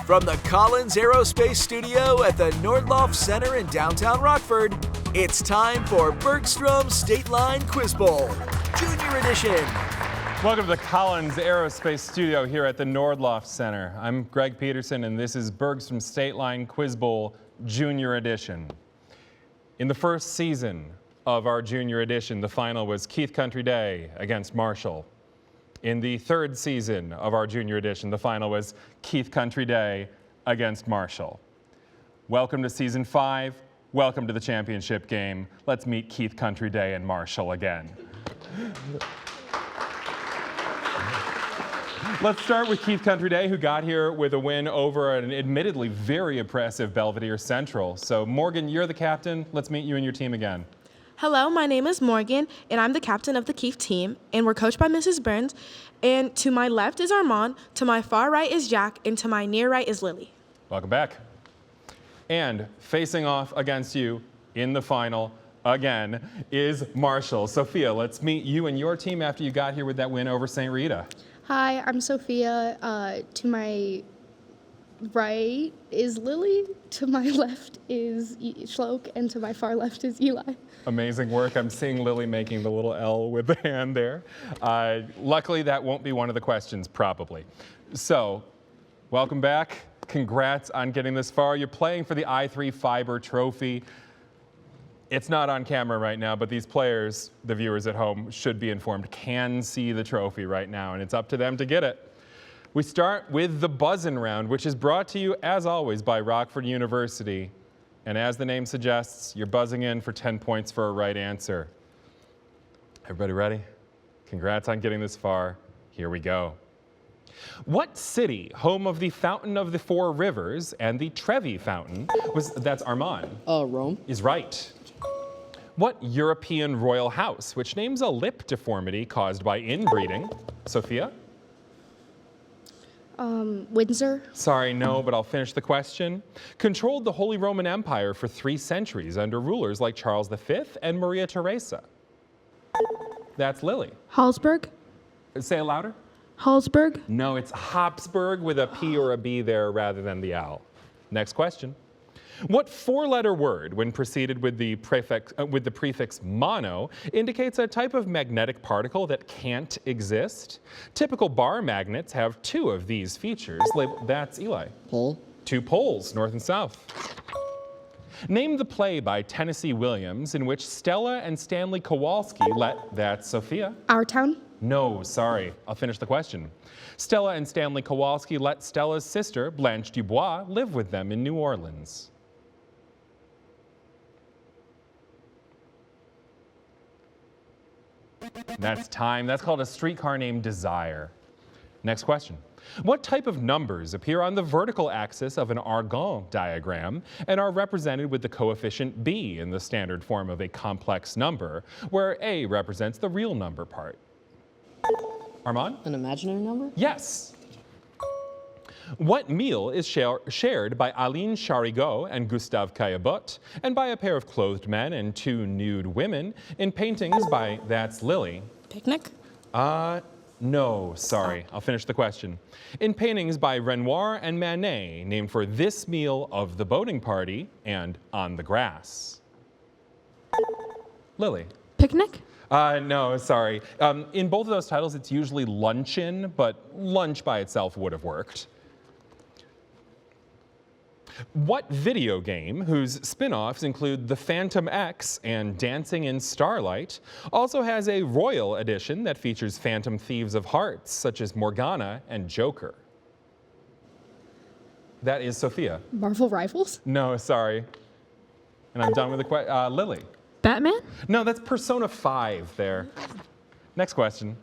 From the Collins Aerospace Studio at the Nordloff Center in downtown Rockford, it's time for Bergstrom State Line Quiz Bowl, Junior Edition. Welcome to the Collins Aerospace Studio here at the Nordloff Center. I'm Greg Peterson, and this is Bergstrom State Line Quiz Bowl, Junior Edition. In the first season of our Junior Edition, the final was Keith Country Day against Marshall. In the third season of our Junior Edition, the final was Keith Country Day against Marshall. Welcome to Season 5. Welcome to the championship game. Let's meet Keith Country Day and Marshall again. Let's start with Keith Country Day, who got here with a win over an admittedly very impressive Belvedere Central. So Morgan, you're the captain. Let's meet you and your team again. Hello, my name is Morgan, and I'm the captain of the Keith team, and we're coached by Mrs. Burns. And to my left is Armand, to my far right is Jack, and to my near right is Lily. Welcome back. And facing off against you in the final again is Marshall. Sophia, let's meet you and your team after you got here with that win over St. Rita. Hi, I'm Sophia. To my right is Lily, to my left is Shlok, and to my far left is Eli. Amazing work. I'm seeing Lily making the little L with the hand there. Luckily, that won't be one of the questions, probably. So, welcome back. Congrats on getting this far. You're playing for the i3 Fiber Trophy. It's not on camera right now, but these players, the viewers at home, should be informed, can see the trophy right now, and it's up to them to get it. We start with the buzzin' round, which is brought to you, as always, by Rockford University. And as the name suggests, you're buzzing in for 10 points for a right answer. Everybody ready? Congrats on getting this far. Here we go. What city, home of the Fountain of the Four Rivers and the Trevi Fountain, that's Armand. Rome. Is right. What European royal house, which names a lip deformity caused by inbreeding? Sophia? Windsor. Sorry, no, but I'll finish the question. Controlled the Holy Roman Empire for 3 centuries under rulers like Charles V and Maria Theresa. That's Lily. Hallsberg? Say it louder. Hallsberg? No, it's Habsburg with a P or a B there rather than the L. Next question. What 4-letter word, when preceded with the prefix mono, indicates a type of magnetic particle that can't exist? Typical bar magnets have 2 of these features. That's Eli. Pole. 2 poles, north and south. Name the play by Tennessee Williams in which Stella and Stanley Kowalski that's Sophia. Our Town. No, sorry. I'll finish the question. Stella and Stanley Kowalski let Stella's sister, Blanche Dubois, live with them in New Orleans. That's time. That's called A Streetcar Named Desire. Next question. What type of numbers appear on the vertical axis of an Argand diagram and are represented with the coefficient b in the standard form of a complex number, where a represents the real number part? Armand? An imaginary number? Yes. What meal is shared by Aline Charigot and Gustave Caillebotte, and by a pair of clothed men and 2 nude women in paintings by, that's Lily. Picnic? No, sorry. I'll finish the question. In paintings by Renoir and Manet, named for This Meal of the Boating Party and On the Grass. Lily. Picnic? No, sorry. In both of those titles, it's usually luncheon, but lunch by itself would have worked. What video game, whose spin-offs include The Phantom X and Dancing in Starlight, also has a royal edition that features phantom thieves of hearts, such as Morgana and Joker? That is Sophia. Marvel Rivals. No, sorry. And I'm done with the question. Lily. Batman? No, that's Persona 5 there. Next question.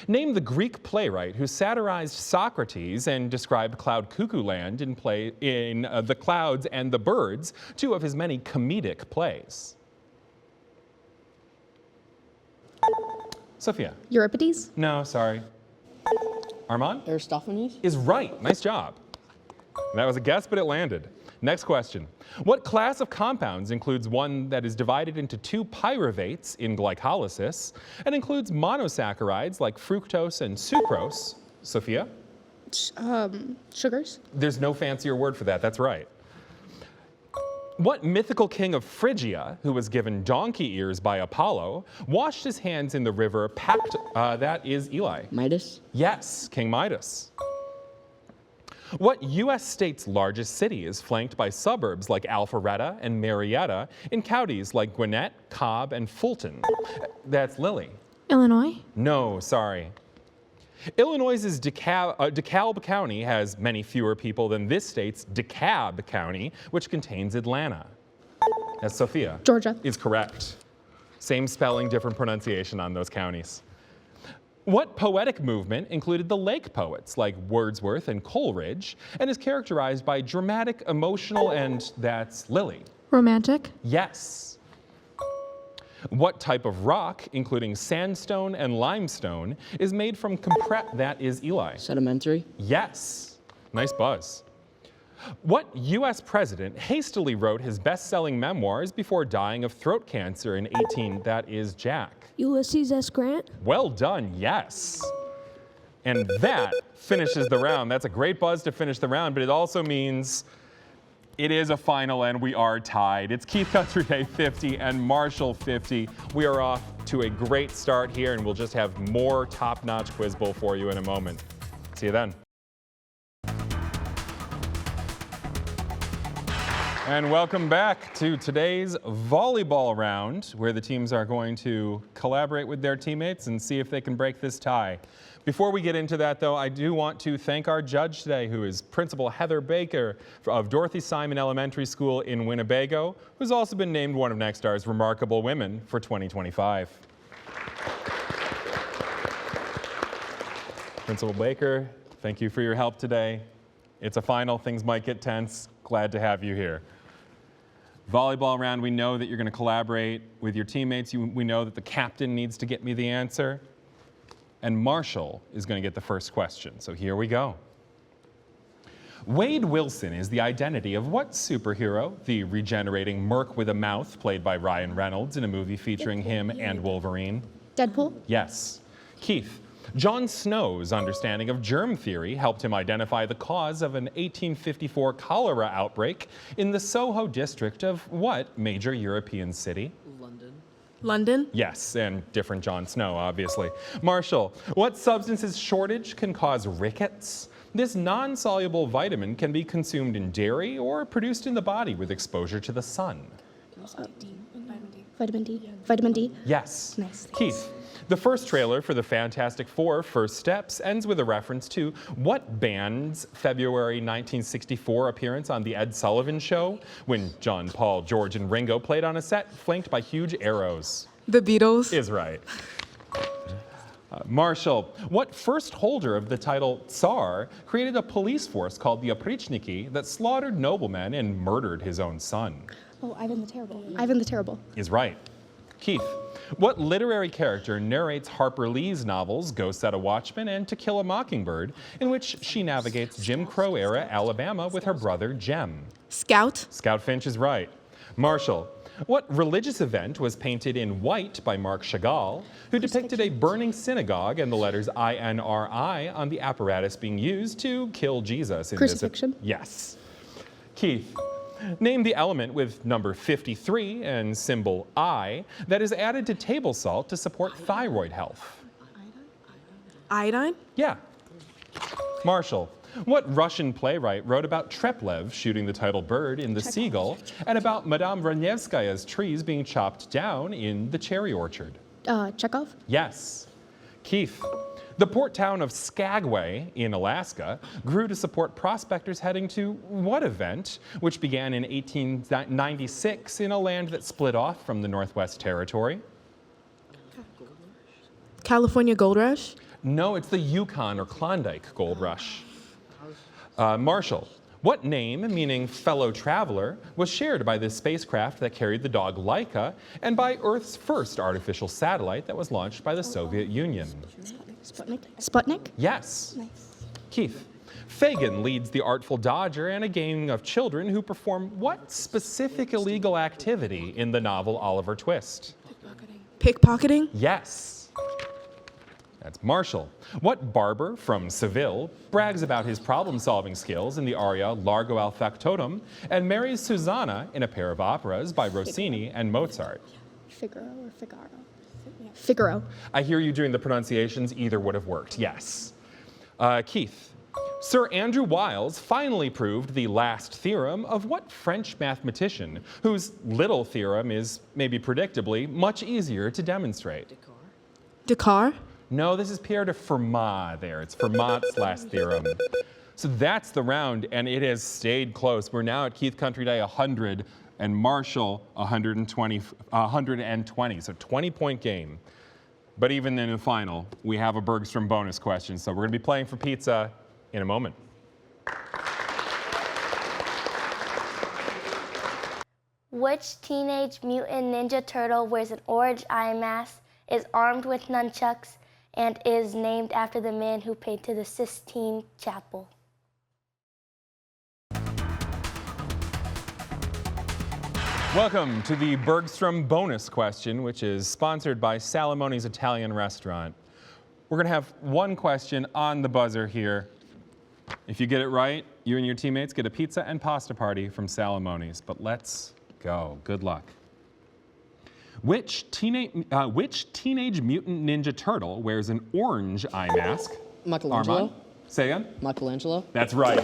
Name the Greek playwright who satirized Socrates and described Cloud Cuckoo Land in The Clouds and the Birds, 2 of his many comedic plays. Sophia. Euripides. No, sorry. Armand? Aristophanes. Is right. Nice job. That was a guess, but it landed. Next question. What class of compounds includes one that is divided into 2 pyruvates in glycolysis and includes monosaccharides like fructose and sucrose? Sophia? Sugars. There's no fancier word for that. That's right. What mythical king of Phrygia, who was given donkey ears by Apollo, washed his hands in the river that is Eli? Midas? Yes, King Midas. What U.S. state's largest city is flanked by suburbs like Alpharetta and Marietta in counties like Gwinnett, Cobb, and Fulton? That's Lily. Illinois? No, sorry. Illinois' DeKalb County has many fewer people than this state's DeKalb County, which contains Atlanta. That's Sophia. Georgia. Is correct. Same spelling, different pronunciation on those counties. What poetic movement included the lake poets like Wordsworth and Coleridge and is characterized by dramatic, emotional, and that's Lily? Romantic? Yes. What type of rock, including sandstone and limestone, is made from that is Eli? Sedimentary? Yes. Nice buzz. What U.S. president hastily wrote his best-selling memoirs before dying of throat cancer in that is Jack? Ulysses S. Grant? Well done, yes. And that finishes the round. That's a great buzz to finish the round, but it also means it is a final and we are tied. It's Keith Country Day 50 and Marshall 50. We are off to a great start here, and we'll just have more top-notch Quiz Bowl for you in a moment. See you then. And welcome back to today's volleyball round, where the teams are going to collaborate with their teammates and see if they can break this tie. Before we get into that, though, I do want to thank our judge today, who is Principal Heather Baker of Dorothy Simon Elementary School in Winnebago, who's also been named one of Nextstar's Remarkable Women for 2025. Principal Baker, thank you for your help today. It's a final, things might get tense. Glad to have you here. Volleyball round, we know that you're going to collaborate with your teammates. We know that the captain needs to get me the answer. And Marshall is going to get the first question. So here we go. Wade Wilson is the identity of what superhero? The regenerating merc with a mouth, played by Ryan Reynolds in a movie featuring him and Wolverine. Deadpool. Yes. Keith, Jon Snow's understanding of germ theory helped him identify the cause of an 1854 cholera outbreak in the Soho district of what major European city? London? Yes, and different Jon Snow, obviously. Marshall, what substance's shortage can cause rickets? This non-soluble vitamin can be consumed in dairy or produced in the body with exposure to the sun. Vitamin D. Vitamin D. Yes. Nice. Keith, the first trailer for the Fantastic Four: First Steps ends with a reference to what band's February 1964 appearance on The Ed Sullivan Show, when John, Paul, George, and Ringo played on a set flanked by huge arrows? The Beatles? Is right. Marshall, what first holder of the title Tsar created a police force called the Oprichniki that slaughtered noblemen and murdered his own son? Oh, Ivan the Terrible. Ivan the Terrible. Is right. Keith, what literary character narrates Harper Lee's novels Go Set a Watchman and To Kill a Mockingbird, in which she navigates Jim Crow-era Alabama with her brother Jem? Scout? Scout Finch is right. Marshall, what religious event was painted in white by Marc Chagall, who depicted a burning synagogue and the letters INRI on the apparatus being used to kill Jesus? In Crucifixion. Yes. Keith, name the element with number 53 and symbol I that is added to table salt to support thyroid health. Iodine? Yeah. Marshall, what Russian playwright wrote about Treplev shooting the title bird in The Seagull and about Madame Ranevskaya's trees being chopped down in The Cherry Orchard? Chekhov. Yes. Keith, the port town of Skagway in Alaska grew to support prospectors heading to what event, which began in 1896 in a land that split off from the Northwest Territory? California Gold Rush? No, it's the Yukon or Klondike Gold Rush. Marshall, what name, meaning fellow traveler, was shared by this spacecraft that carried the dog Laika and by Earth's first artificial satellite that was launched by the Soviet Union? Sputnik. Sputnik. Yes. Nice. Keith, Fagin leads the Artful Dodger and a gang of children who perform what specific illegal activity in the novel Oliver Twist? Pickpocketing? Yes. That's Marshall. What barber from Seville brags about his problem-solving skills in the aria Largo al Factotum and marries Susanna in a pair of operas by Rossini and Mozart? Figaro or Figaro? Figaro. I hear you doing the pronunciations. Either would have worked. Yes. Keith. Sir Andrew Wiles finally proved the last theorem of what French mathematician whose little theorem is, maybe predictably, much easier to demonstrate? Descartes? No, this is Pierre de Fermat there. It's Fermat's last theorem. So that's the round, and it has stayed close. We're now at Keith Country Day 100 and Marshall 120, so 20-point game. But even in the final, we have a Bergstrom bonus question, so we're going to be playing for pizza in a moment. Which Teenage Mutant Ninja Turtle wears an orange eye mask, is armed with nunchucks, and is named after the man who painted the Sistine Chapel? Welcome to the Bergstrom bonus question, which is sponsored by Salamone's Italian Restaurant. We're going to have one question on the buzzer here. If you get it right, you and your teammates get a pizza and pasta party from Salamone's. But let's go. Good luck. Which Teenage Mutant Ninja Turtle wears an orange eye mask? Michelangelo. Armand? Say again? Michelangelo. That's right.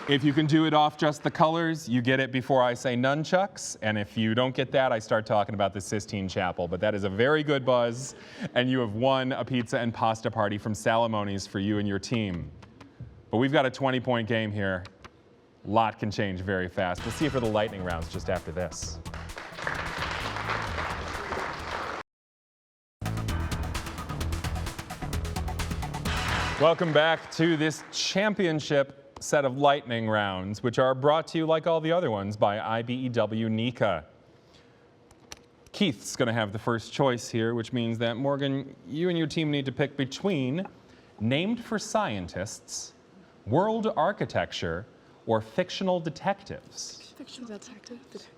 If you can do it off just the colors, you get it before I say nunchucks. And if you don't get that, I start talking about the Sistine Chapel. But that is a very good buzz, and you have won a pizza and pasta party from Salamone's for you and your team. But we've got a 20-point game here. A lot can change very fast. We'll see you for the lightning rounds just after this. Welcome back to this championship set of lightning rounds, which are brought to you, like all the other ones, by IBEW Nika. Keith's going to have the first choice here, which means that, Morgan, you and your team need to pick between named for scientists, world architecture, or fictional detectives. Fictional detectives?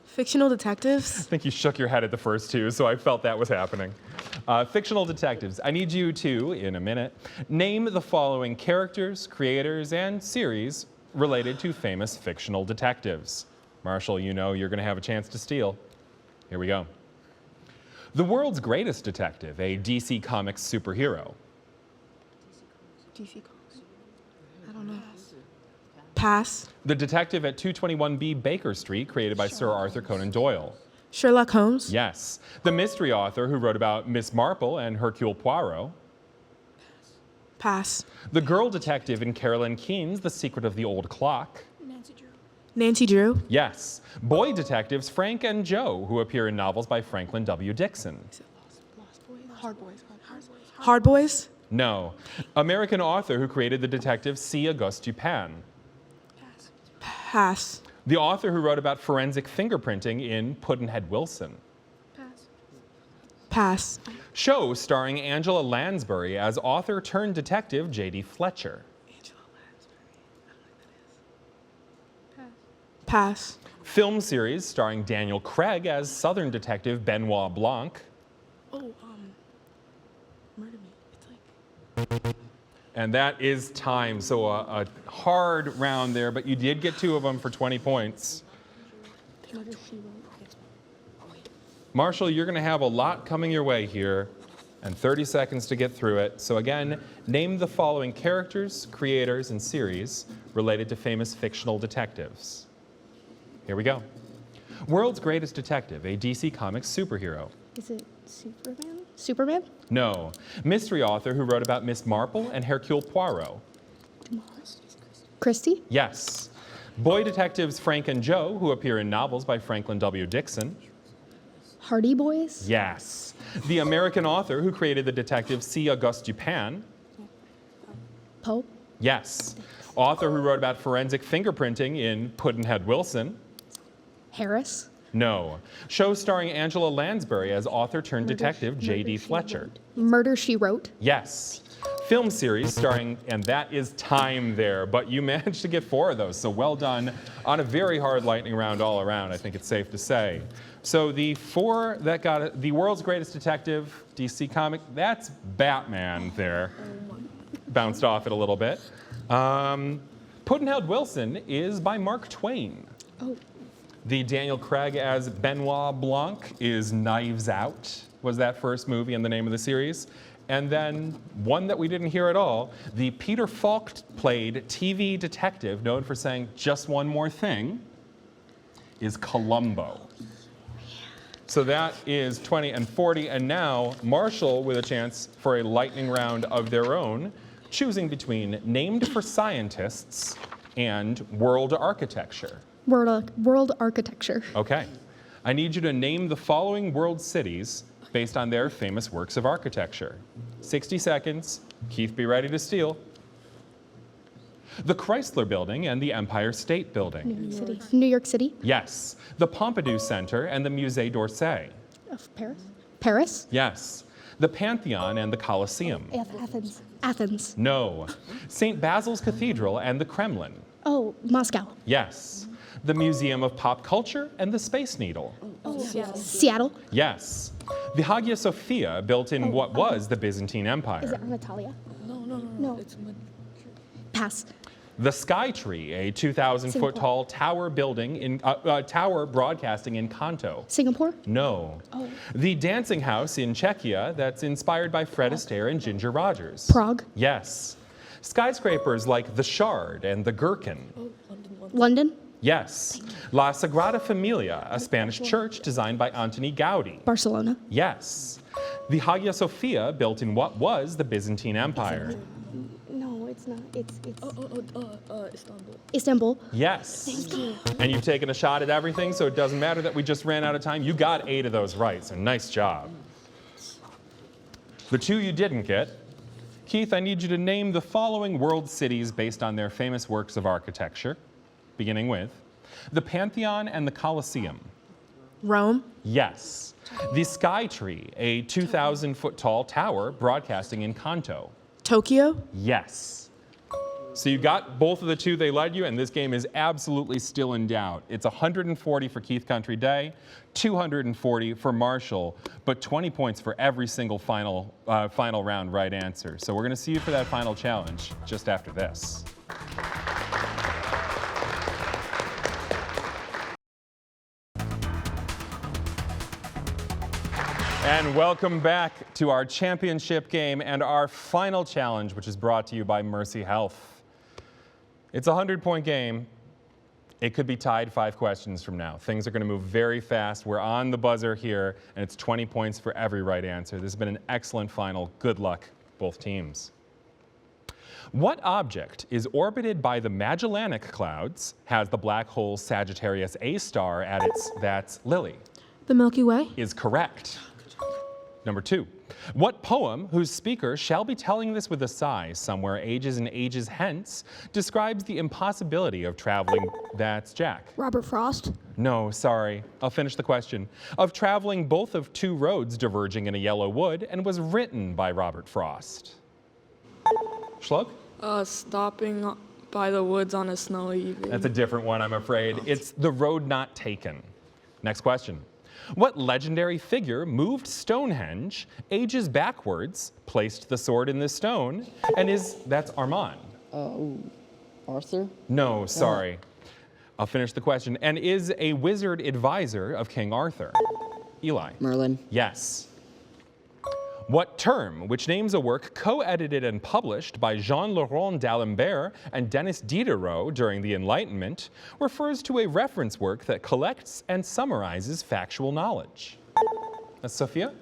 Fictional detectives? I think you shook your head at the first two, so I felt that was happening. Fictional detectives. I need you to, in a minute, name the following characters, creators, and series related to famous fictional detectives. Marshall, you know you're going to have a chance to steal. Here we go. The world's greatest detective, a DC Comics superhero. DC Comics. I don't know. Pass. The detective at 221B Baker Street, created by Sir Arthur Conan Doyle. Sherlock Holmes. Yes. The mystery author who wrote about Miss Marple and Hercule Poirot. Pass. The girl detective in Carolyn Keene's The Secret of the Old Clock. Nancy Drew. Yes. Boy detectives Frank and Joe, who appear in novels by Franklin W. Dixon. Hard Boys. No. American author who created the detective C. Auguste Dupin. Pass. The author who wrote about forensic fingerprinting in Pudd'nhead Wilson. Pass. Show starring Angela Lansbury as author turned detective J.D. Fletcher. Pass. Film series starring Daniel Craig as Southern detective Benoit Blanc. Oh, Murder Me. It's like... And that is time. So a hard round there, but you did get two of them for 20 points. Marshall, you're going to have a lot coming your way here and 30 seconds to get through it. So again, name the following characters, creators, and series related to famous fictional detectives. Here we go. World's greatest detective, a DC Comics superhero. Is it Superman? Superman? No. Mystery author who wrote about Miss Marple and Hercule Poirot. Christie? Yes. Boy detectives Frank and Joe, who appear in novels by Franklin W. Dixon. Hardy Boys? Yes. The American author who created the detective C. Auguste Dupin. Poe? Yes. Author who wrote about forensic fingerprinting in Pudd'nhead Wilson. Harris? No. Show starring Angela Lansbury as author turned detective J.D. Fletcher. Murder, She Wrote? Yes. film series starring, and that is time there, but you managed to get 4 of those, so well done on a very hard lightning round all around, I think it's safe to say. So the 4 that got it, the world's greatest detective, DC comic, that's Batman there. Bounced off it a little bit. Pudd'nhead Wilson is by Mark Twain. Oh. The Daniel Craig as Benoit Blanc is Knives Out, was that first movie and the name of the series. And then one that we didn't hear at all, the Peter Falk played TV detective known for saying just one more thing is Columbo. So that is 20 and 40, and now Marshall with a chance for a lightning round of their own, choosing between named for scientists and world architecture. World architecture. Okay. I need you to name the following world cities based on their famous works of architecture. 60 seconds. Keith, be ready to steal. The Chrysler Building and the Empire State Building. New York City. Yes. The Pompidou Center and the Musée d'Orsay. Of Paris. Paris. Yes. The Pantheon and the Colosseum. Athens. Athens. No. St. Basil's Cathedral and the Kremlin. Oh, Moscow. Yes. The Museum of Pop Culture and the Space Needle. Seattle. Yes. The Hagia Sophia, built in what was the Byzantine Empire. Is it Anatolia? No. It's Pass. The Sky Tree, a 2,000-foot tall tower building in tower broadcasting in Kanto. Singapore. No. Oh. The Dancing House in Czechia that's inspired by Fred Astaire and Ginger Rogers. Prague. Yes. Skyscrapers like the Shard and the Gherkin. London. Yes. La Sagrada Familia, a Spanish church designed by Antoni Gaudi. Barcelona. Yes. The Hagia Sophia, built in what was the Byzantine Empire. No, it's not. It's Istanbul. Istanbul. Yes. Thank you. And you've taken a shot at everything, so it doesn't matter that we just ran out of time. You got 8 of those right, so nice job. The 2 you didn't get. Keith, I need you to name the following world cities based on their famous works of architecture, beginning with the Pantheon and the Colosseum. Rome. Yes. The Sky Tree, a 2,000-foot tall tower broadcasting in Kanto. Tokyo. Yes. So you got both of the 2 they led you, and this game is absolutely still in doubt. It's 140 for Keith Country Day, 240 for Marshall, but 20 points for every single final round right answer. So we're going to see you for that final challenge just after this. And welcome back to our championship game and our final challenge, which is brought to you by Mercy Health. It's a 100-point game. It could be tied 5 questions from now. Things are going to move very fast. We're on the buzzer here, and it's 20 points for every right answer. This has been an excellent final. Good luck, both teams. What object is orbited by the Magellanic Clouds, has the black hole Sagittarius A star at its, that's Lily? The Milky Way. Is correct. Number 2, what poem, whose speaker shall be telling this with a sigh somewhere ages and ages hence, describes the impossibility of traveling, that's Jack? Robert Frost. No, sorry, I'll finish the question. Of traveling both of 2 roads diverging in a yellow wood, and was written by Robert Frost. Schlug? Stopping by the woods on a snowy evening. That's a different one, I'm afraid. It's The Road Not Taken. Next question. What legendary figure moved Stonehenge, ages backwards, placed the sword in the stone, and that's Armand? Arthur? No, sorry. I'll finish the question. And is a wizard advisor of King Arthur? Eli? Merlin. Yes. What term, which names a work co-edited and published by Jean-Laurent d'Alembert and Denis Diderot during the Enlightenment, refers to a reference work that collects and summarizes factual knowledge? That's Sophia?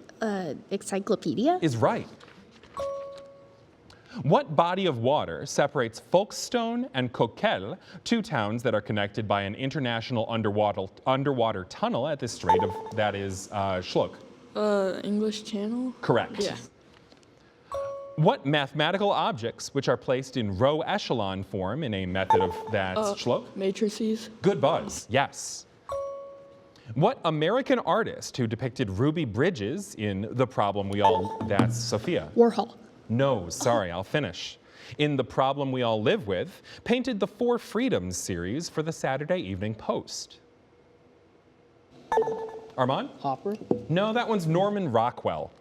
Encyclopedia. Is right. What body of water separates Folkestone and Coquelles, 2 towns that are connected by an international underwater tunnel at the Strait of, that is, Schlug? English Channel? Correct. Yeah. What mathematical objects, which are placed in row echelon form in a method of, that's Schlug? Matrices. Good buzz, yes. What American artist who depicted Ruby Bridges in The Problem We All, that's Sophia? Warhol. No, sorry, I'll finish. In The Problem We All Live With, painted the Four Freedoms series for the Saturday Evening Post. Armand? Hopper. No, that one's Norman Rockwell.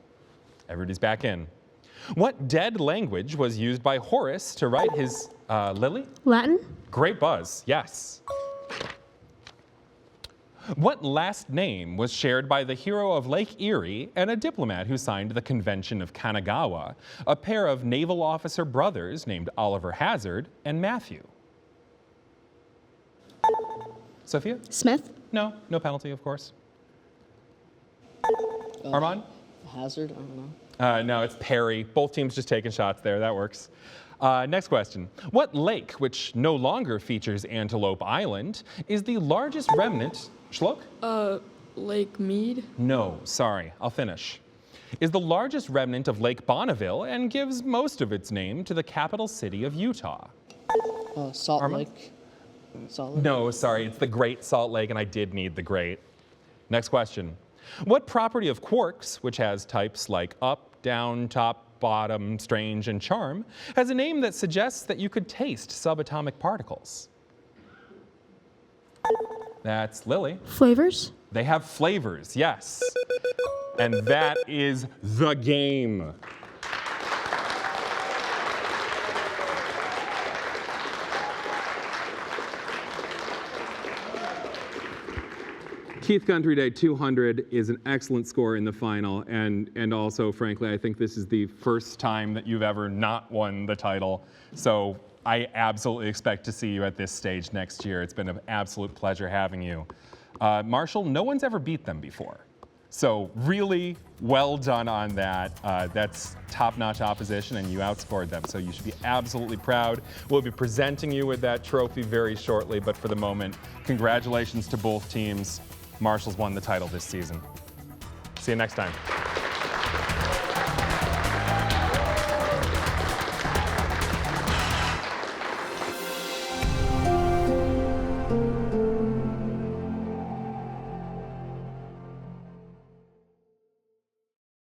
Everybody's back in. What dead language was used by Horace to write his, Lily? Latin? Great buzz, yes. What last name was shared by the hero of Lake Erie and a diplomat who signed the Convention of Kanagawa, a pair of naval officer brothers named Oliver Hazard and Matthew? Sophia? Smith? No, no penalty, of course. Armand? Hazard, I don't know. No, it's Perry. Both teams just taking shots there. That works. Next question. What lake, which no longer features Antelope Island, is the largest remnant? Shlok? Lake Mead. No, sorry. I'll finish. Is the largest remnant of Lake Bonneville and gives most of its name to the capital city of Utah. Salt Armand? Lake. Salt Lake? No, sorry. It's the Great Salt Lake, and I did need the Great. Next question. What property of quarks, which has types like up, down, top, bottom, strange, and charm, has a name that suggests that you could taste subatomic particles? That's Lily. Flavors? They have flavors, yes. And that is the game. Keith Country Day 200 is an excellent score in the final, and also, frankly, I think this is the first time that you've ever not won the title. So I absolutely expect to see you at this stage next year. It's been an absolute pleasure having you. Marshall, no one's ever beat them before. So really well done on that. That's top-notch opposition, and you outscored them. So you should be absolutely proud. We'll be presenting you with that trophy very shortly, but for the moment, congratulations to both teams. Marshall's won the title this season. See you next time.